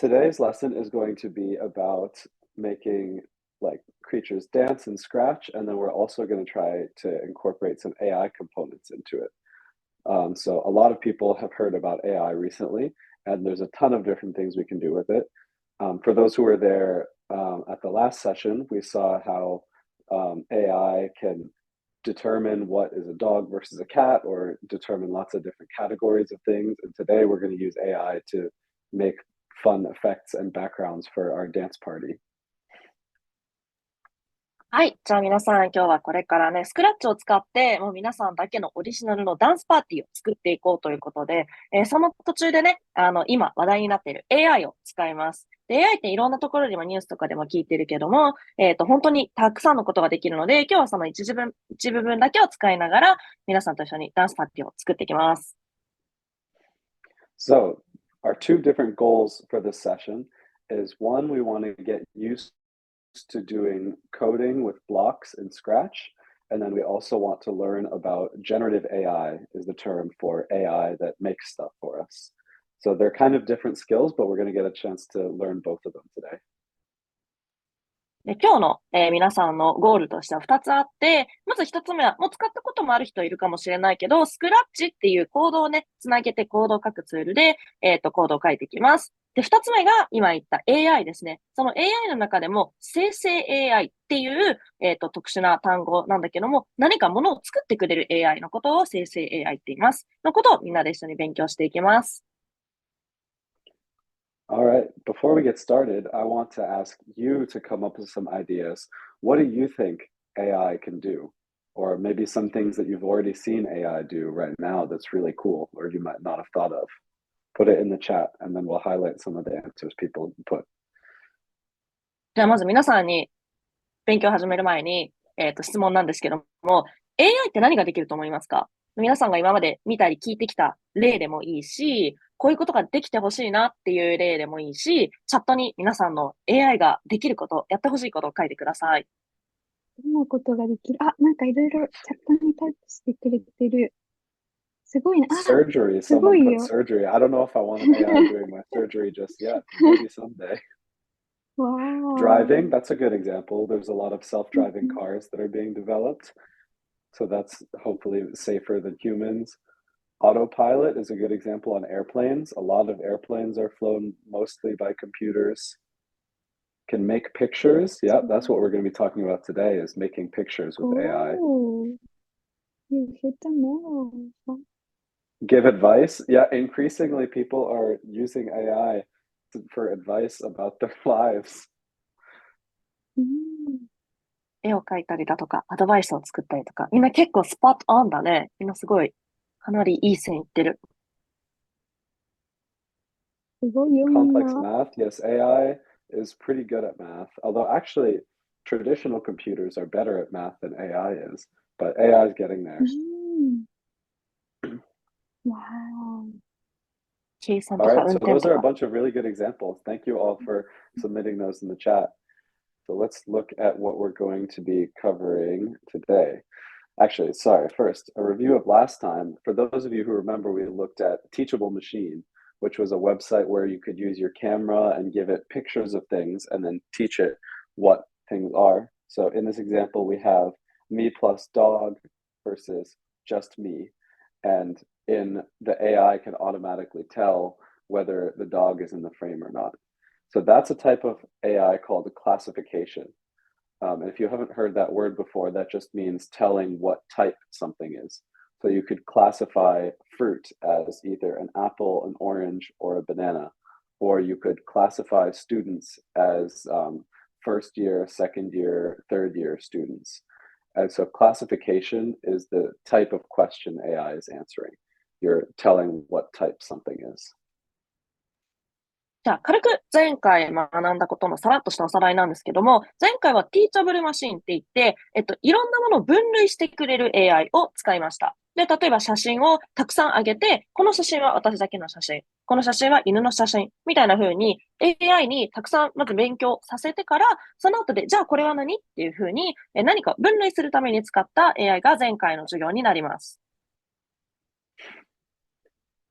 today's lesson is going to be about making like creatures dance and scratch, and then we're also going to try to incorporate some AI components into it. So a lot of people have heard about AI recently, and there's a ton of different things we can do with it. For those who were there at the last session, we saw how AI can determine what is a dog versus a cat, or determine lots of different categories of things. And today we're going to use AI to make fun effects and backgrounds for our dance party. はい。じゃあ皆さん、今日はこれからね、スクラッチを使って、もう皆さんだけのオリジナルのダンスパーティーを作っていこうということで、その途中でね、今話題になっている AI を使います。で、AI っていろんなところでもニュースとかでも聞いてるけども、本当にたくさんのことができるので、今日はその一部分だけを使いながら、皆さんと一緒にダンスパーティーを作っていきます。So, our two different goals for this session is one, we want to get used to doing coding with blocks in Scratch. And then we also want to learn about generative AI is the term for AI that makes stuff for us. So they're kind of different skills, but we're going to get a chance to learn both of them today. で、今日の、皆さんのゴールとしては2つあって、まず1つ目は、もう使ったこともある人いるかもしれないけど、スクラッチっていうコードをね、つなげてコードを書くツールで、コードを書いていきます。で、2つ目が今言った AI ですね。その AI の中でも生成 AI っていう、特殊な単語なんだけども、何かものを作ってくれる AI のことを生成 AI って言います。のことをみんなで一緒に勉強していきます。All right, before we get started, I want to ask you to come up with some ideas. What do you think AI can do? Or maybe some things that you've already seen AI do right now that's really cool, or you might not have thought of. Put it in the chat, and then we'll highlight some of the answers people put. じゃあまず皆さんに勉強を始める前に、質問なんですけども、AI って何ができると思いますか？皆さんが今まで見たり聞いてきた例でもいいし、こういうことができてほしいなっていう例でもいいし、チャットに皆さんの AI ができること、やってほしいことを書いてください。どんなことができる？あ、なんかいろいろチャットにタイプしてくれてる。すごいな。Surgery. すご Someone い put よ。surgery. I don't know if I want an AI doing my surgery just yet. Maybe someday. わー。 Driving, that's a good example. There's a lot of self-driving cars that are being developed. So that's hopefully safer than humans. Autopilot is a good example on airplanes. A lot of airplanes are flown mostly by computers. Can make pictures. Yeah, that's what we're going to be talking about today, is making pictures with AI. Oh, you hit the nail. Give advice. Yeah, increasingly people are using AI for advice about their lives. 絵を描いたりだとか、アドバイスを作ったりとか、みんな結構スポットオンだね。みんなすごい、かなりいい線いってる。すごいよ、みん Complex な。 math. Yes, AI is pretty good at math. Although actually, traditional computers are better at math than AI is. But AI is getting there. わー。計算 All とか right, 運 so 転 those と are a か。bunch of really good examples. Thank you all for submitting those in the chat. So let's look at what we're going to be covering today. Actually, sorry, first, a review of last time. For those of you who remember, we looked at Teachable Machine, which was a website where you could use your camera and give it pictures of things and then teach it what things are. So in this example, we have me plus dog versus just me. And in the AI can automatically tell whether the dog is in the frame or not. So that's a type of AI called classification. And if you haven't heard that word before, that just means telling what type something is. So you could classify fruit as either an apple, an orange, or a banana, or you could classify students as first year, second year, third year students. And so classification is the type of question AI is answering. You're telling what type something is. じゃあ、軽く前回学んだことのさらっとしたおさらいなんですけども、前回は Teachable Machine って言って、いろんなものを分類してくれる AI を使いました。で、例えば写真をたくさん上げて、この写真は私だけの写真、この写真は犬の写真、みたいな風に AI にたくさんまず勉強させてから、その後で、じゃあこれは何っていう風に何か分類するために使った AI が前回の授業になります。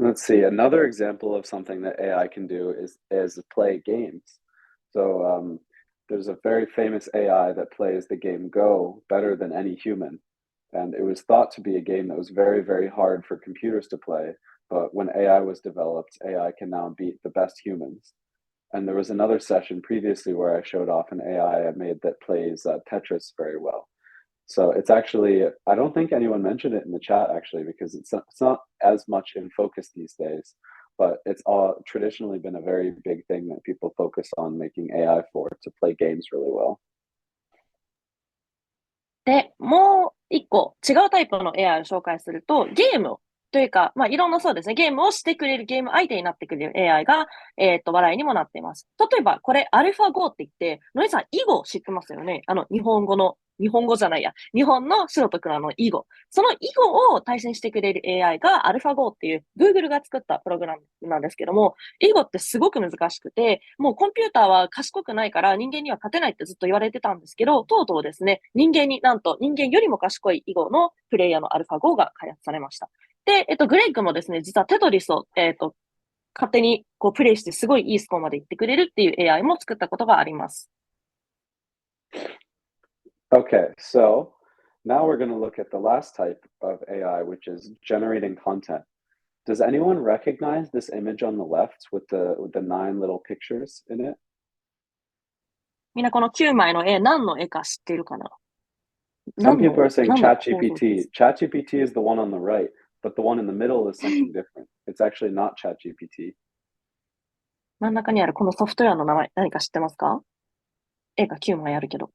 Let's see. Another example of something that AI can do is play games. So there's a very famous AI that plays the game Go better than any human. And it was thought to be a game that was very, very hard for computers to play. But when AI was developed, AI can now beat the best humans. And there was another session previously where I showed off an AI I made that plays Tetris very well. So it's actually, I don't think anyone mentioned it in the chat actually, because it's not as much in focus these days, but it's all traditionally been a very big thing that people focus on making AI for to play games really well. で、もう一個違うタイプの AI を紹介すると、ゲームというか、まあ、いろんなそうですね、ゲームをしてくれる、ゲーム相手になってくれる AI が、話題にもなっています。例えば、これ、アルファ Go って言って、のりさん、囲碁知ってますよね？日本語じゃないや。日本の白と黒の囲碁。その囲碁を対戦してくれる AI が AlphaGo っていう Google が作ったプログラムなんですけども、囲碁ってすごく難しくて、もうコンピューターは賢くないから人間には勝てないってずっと言われてたんですけど、とうとうですね、なんと人間よりも賢い囲碁のプレイヤーの AlphaGo が開発されました。で、グレイクもですね、実はテトリスを、勝手にこうプレイしてすごいいいスコアまで行ってくれるっていう AI も作ったことがあります。Okay, so now we're going to look at the last type of AI, which is generating content. Does anyone recognize this image on the left with the 9 little pictures in it? みんなこの9枚の絵、何の絵か知っているかな？ Some people are saying 何の構造で ChatGPT. す？ ChatGPT is the one on the right, but the one in the middle is something different. It's actually not ChatGPT. 真ん中にあるこのソフトウェアの名前、何か知ってますか？絵が9枚あるけど。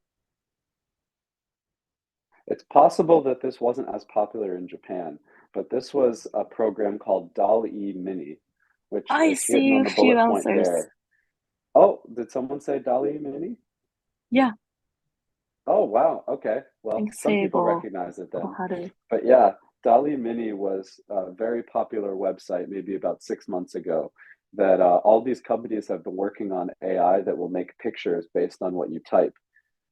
It's possible that this wasn't as popular in Japan, but this was a program called DALL-E Mini, which I is hidden see on a the few bullet point answers. there. Oh, did someone say DALL-E Mini? Yeah, Oh, wow. Okay. Well, think some people Seigo recognize it then. Koharu. But yeah, DALL-E Mini was a very popular website maybe about 6 months ago that all these companies have been working on AI that will make pictures based on what you type.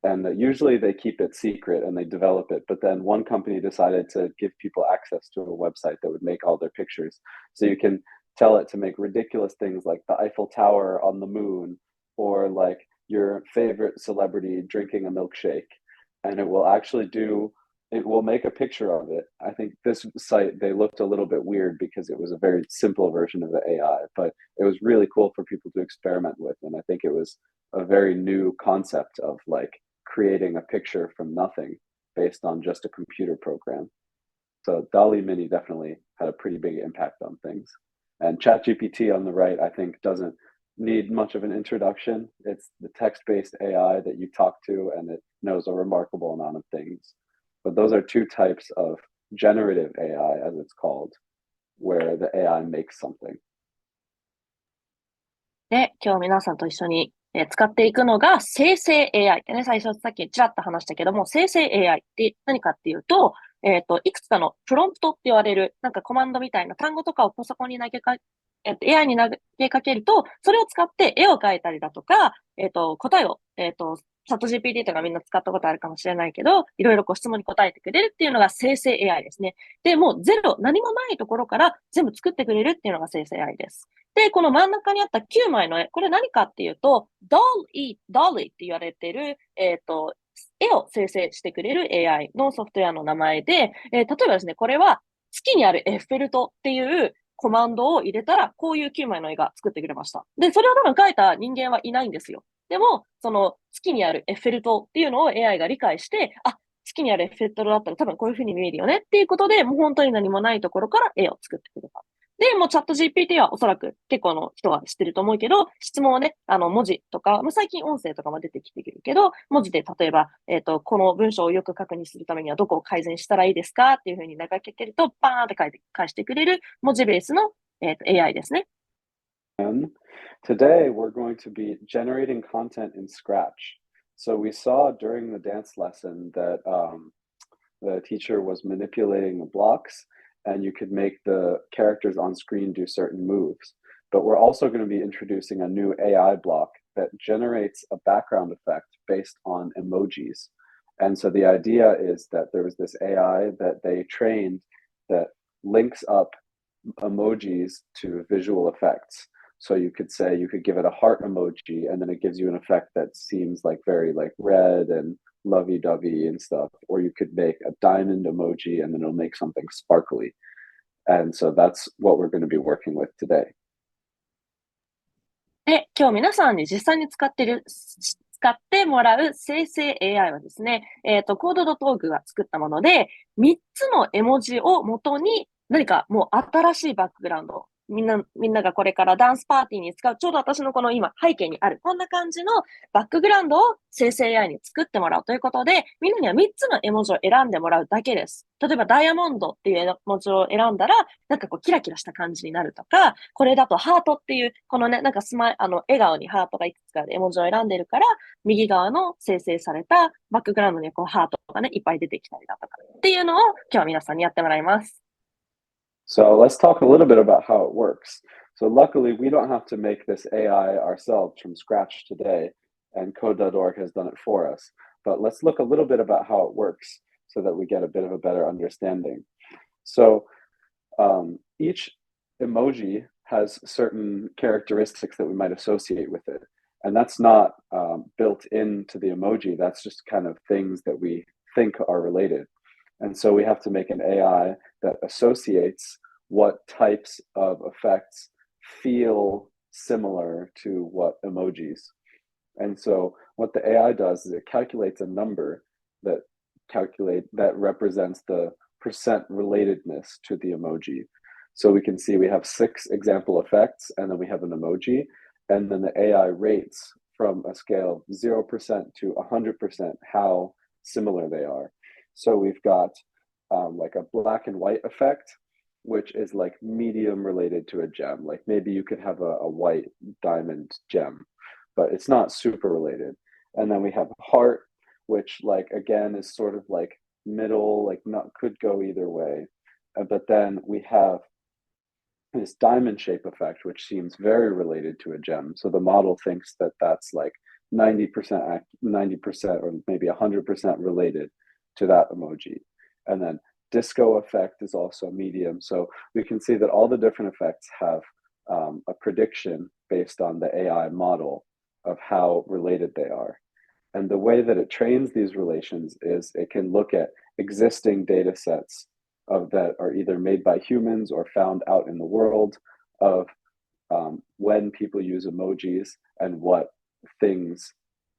And usually they keep it secret and they develop it. But then one company decided to give people access to a website that would make all their pictures. So you can tell it to make ridiculous things like the Eiffel Tower on the moon or like your favorite celebrity drinking a milkshake. And it will actually it will make a picture of it. I think this site, they looked a little bit weird because it was a very simple version of the AI, but it was really cool for people to experiment with. And I think it was a very new concept of like creating a picture from nothing based on just a computer program. So DALL-E Mini definitely had a pretty big impact on things. And ChatGPT on the right, I think, doesn't need much of an introduction. It's the text-based AI that you talk to, and it knows a remarkable amount of things. But those are two types of generative AI, as it's called, where the AI makes something. で、今日皆さんと一緒に使っていくのが生成 AI ってね、最初さっきちらっと話したけども、生成 AI って何かっていうと、いくつかのプロンプトって言われる、なんかコマンドみたいな単語とかをパソコンにAI に投げかけると、それを使って絵を描いたりだとか、答えを、チャット GPT とかみんな使ったことあるかもしれないけど、いろいろこう質問に答えてくれるっていうのが生成 AI ですね。で、もうゼロ、何もないところから全部作ってくれるっていうのが生成 AI です。で、この真ん中にあった9枚の絵、これ何かっていうと、DALL-E って言われている、絵を生成してくれる AI のソフトウェアの名前で、例えばですね、これは月にあるエッフェル塔っていうコマンドを入れたら、こういう9枚の絵が作ってくれました。で、それを多分描いた人間はいないんですよ。でも、その月にあるエッフェル塔っていうのを AI が理解して、あ、月にあるエッフェル塔だったら多分こういう風に見えるよねっていうことで、もう本当に何もないところから絵を作ってくれた。で、もうチャット GPT はおそらく結構の人は知ってると思うけど、質問をね、文字とか、最近音声とかも出てきてるけど、文字で例えば、この文章をよく確認するためにはどこを改善したらいいですかっていう風に投げかけると、バーンって返してくれる文字ベースの、AI ですね。Today, we're going to be generating content in Scratch. So we saw during the dance lesson that the teacher was manipulating the blocks and you could make the characters on screen do certain moves. But we're also going to be introducing a new AI block that generates a background effect based on emojis. And so the idea is that there was this AI that they trained that links up emojis to visual effects. So you could say you could give it a heart emoji, and then it gives you an effect that seems like very like red and lovey-dovey and stuff. Or you could make a diamond emoji, and then it'll make something sparkly. And so that's what we're going to be working with today. で、今日皆さんに実際に使ってもらう生成 AI はですね、コードドトークが作ったもので、3つの絵文字を元に何かもう新しいバックグラウンド、みんながこれからダンスパーティーに使う、ちょうど私のこの今背景にある、こんな感じのバックグラウンドを生成 AI に作ってもらうということで、みんなには3つの絵文字を選んでもらうだけです。例えばダイヤモンドっていう絵文字を選んだら、なんかこうキラキラした感じになるとか、これだとハートっていう、このね、なんか笑顔にハートがいくつかある絵文字を選んでるから、右側の生成されたバックグラウンドにこうハートがね、いっぱい出てきたりだとかっていうのを今日は皆さんにやってもらいます。So let's talk a little bit about how it works. So luckily, we don't have to make this AI ourselves from scratch today, and code.org has done it for us. But let's look a little bit about how it works so that we get a bit of a better understanding. So each emoji has certain characteristics that we might associate with it. And that's not built into the emoji. That's just kind of things that we think are related. And so we have to make an AI that associates what types of effects feel similar to what emojis. And so what the AI does is it calculates a number that represents the percent relatedness to the emoji. So we can see we have 6 example effects, and then we have an emoji, and then the AI rates from a scale of 0% to 100% how similar they are. So we've got like a black and white effect, which is like medium related to a gem. Like maybe you could have a white diamond gem, but it's not super related. And then we have heart, which like again is sort of like middle, like not could go either way. But then we have this diamond shape effect, which seems very related to a gem. So the model thinks that that's like 90%, 90% or maybe 100% related to that emoji. And then disco effect is also medium. So we can see that all the different effects have a prediction based on the AI model of how related they are. And the way that it trains these relations is it can look at existing data sets that are either made by humans or found out in the world of when people use emojis and what things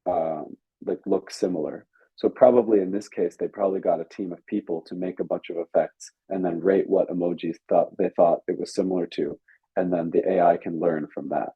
like look similar. So probably in this case, they probably got a team of people to make a bunch of effects and then rate what emojis they thought it was similar to, and then the AI can learn from that.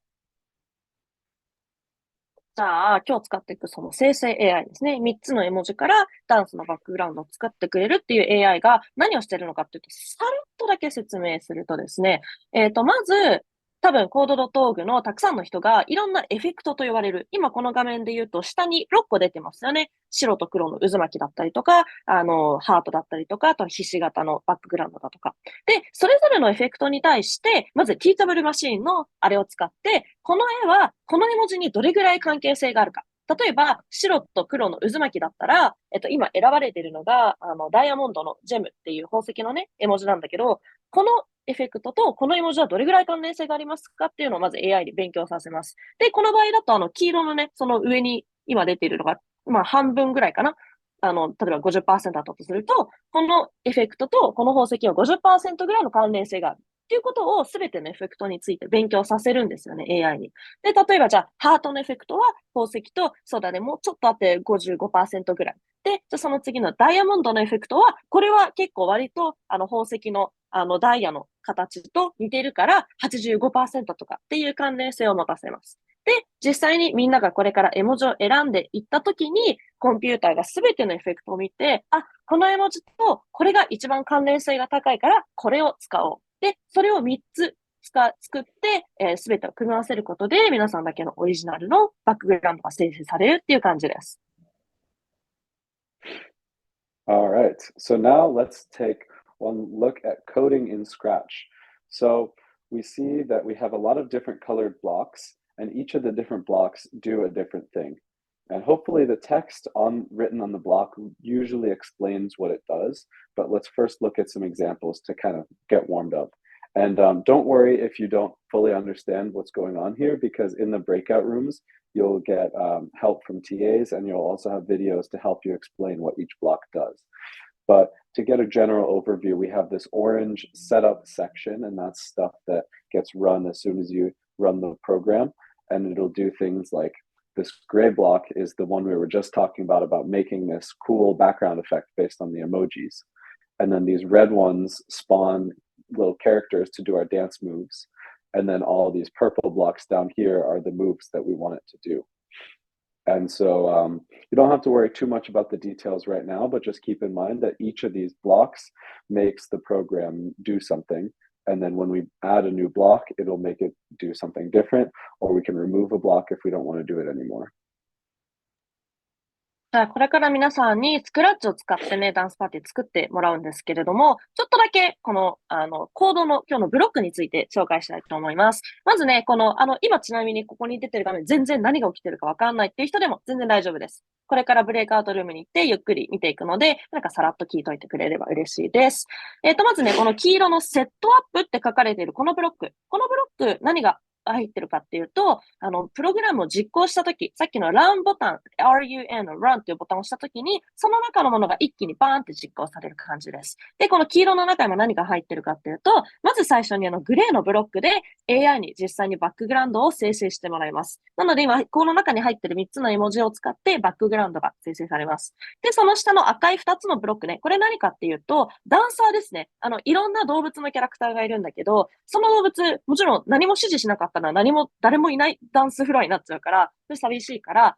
じゃあ、今日使っていくその生成 AI ですね。3つの絵文字からダンスのバックグラウンドを作ってくれるっていう AI が何をしているのかっていうと、さらっとだけ説明するとですね、まず、多分、コードドトーグのたくさんの人がいろんなエフェクトと言われる。今この画面で言うと下に6個出てますよね。白と黒の渦巻きだったりとか、ハートだったりとか、あとはひし形のバックグラウンドだとか。で、それぞれのエフェクトに対して、まずティーチャブルマシーンのあれを使って、この絵はこの絵文字にどれぐらい関係性があるか。例えば、白と黒の渦巻きだったら、今選ばれているのが、ダイヤモンドのジェムっていう宝石のね、絵文字なんだけど、このエフェクトとこの絵文字はどれぐらい関連性がありますかっていうのをまず AI に勉強させます。で、この場合だと黄色のね、その上に今出ているのが、まあ半分ぐらいかな。例えば 50% だったとすると、このエフェクトとこの宝石は 50% ぐらいの関連性がある。っていうことをすべてのエフェクトについて勉強させるんですよね、AI に。で、例えばじゃあ、ハートのエフェクトは宝石と、そうだね、もうちょっとあって 55% ぐらい。で、じゃあその次のダイヤモンドのエフェクトは、これは結構割と、宝石の、ダイヤの形と似てるから 85% とかっていう関連性を持たせます。で、実際にみんながこれから絵文字を選んでいったときに、コンピューターがすべてのエフェクトを見て、あ、この絵文字とこれが一番関連性が高いから、これを使おう。で、それを3つ作って、すべてを組み合わせることで、皆さんだけのオリジナルのバックグラウンドが生成されるっていう感じです。All right, so now let's take one look at coding in Scratch. So we see that we have a lot of different colored blocks, and each of the different blocks do a different thing. And hopefully the text written on the block usually explains what it does, but let's first look at some examples to kind of get warmed up. And don't worry if you don't fully understand what's going on here, because in the breakout rooms, you'll get help from TAs, and you'll also have videos to help you explain what each block does. But to get a general overview, we have this orange setup section, and that's stuff that gets run as soon as you run the program. And it'll do things like this gray block is the one we were just talking about making this cool background effect based on the emojis. And then these red ones spawn little characters to do our dance moves. And then all these purple blocks down here are the moves that we want it to do. And so you don't have to worry too much about the details right now, but just keep in mind that each of these blocks makes the program do something. And then when we add a new block, it'll make it do something different, or we can remove a block if we don't want to do it anymore. じゃあ、これから皆さんにスクラッチを使ってね、ダンスパーティー作ってもらうんですけれども、ちょっとだけ、この、コードの今日のブロックについて紹介したいと思います。まずね、今ちなみにここに出てる画面、全然何が起きてるかわかんないっていう人でも全然大丈夫です。これからブレイクアウトルームに行ってゆっくり見ていくので、なんかさらっと聞いといてくれれば嬉しいです。まずね、この黄色のセットアップって書かれているこのブロック。このブロック、何が入ってるかっていうと、プログラムを実行したとき、さっきの run ボタン、RUN の run っていうボタンを押したときに、その中のものが一気にバーンって実行される感じです。で、この黄色の中にも何が入ってるかっていうと、まず最初にグレーのブロックで AI に実際にバックグラウンドを生成してもらいます。なので今、この中に入ってる3つの絵文字を使ってバックグラウンドが生成されます。で、その下の赤い2つのブロックね、これ何かっていうと、ダンサーですね。いろんな動物のキャラクターがいるんだけど、その動物、もちろん何も指示しなかったら誰もいないダンスフロアになっちゃうから、それ寂しいから、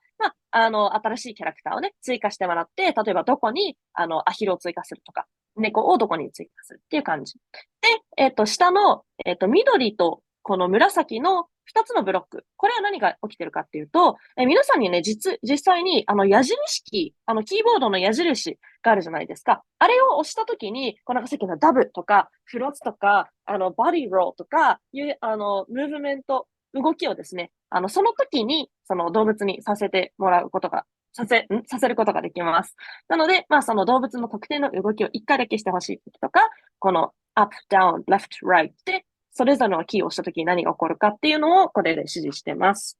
新しいキャラクターをね、追加してもらって、例えばどこに、アヒルを追加するとか、猫をどこに追加するっていう感じ。で、下の、緑とこの紫の2つのブロック。これは何が起きてるかっていうと、皆さんにね、実際に、矢印キー、キーボードの矢印があるじゃないですか。あれを押したときに、なんかさっきのダブとか、フロッツとか、バディローとか、いう、ムーブメント、動きをですね、その時に、その動物にさせてもらうことが、させることができます。なので、その動物の特定の動きを一回だけしてほしい時とか、この up, down, left, right で、それぞれのキーを押した時に何が起こるかっていうのをこれで指示してます。